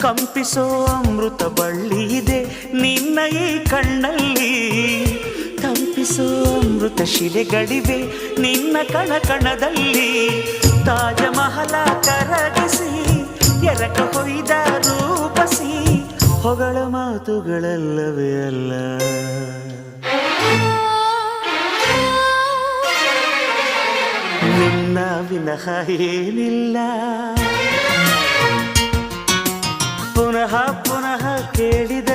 ಕಂಪಿಸೋ ಅಮೃತ ಬಳ್ಳಿ ಇದೆ ನಿನ್ನ ಈ ಕಣ್ಣಲ್ಲಿ, ತಂಪಿಸೋ ಅಮೃತ ಶಿಲೆಗಳಿವೆ ನಿನ್ನ ಕಣ ಕಣದಲ್ಲಿ. ತಾಜ ಮಹಲ ಕರಗಿಸಿ ಎರಕ ಹೊಯ್ದ ರೂಪಸಿ ಹೊಗಳ ಮಾತುಗಳಲ್ಲವೇ ಅಲ್ಲ. ನಿನ್ನ ವಿನಃ ಏನಿಲ್ಲ, ಪುನಃ ಪುನಃ ಕೇಳಿದ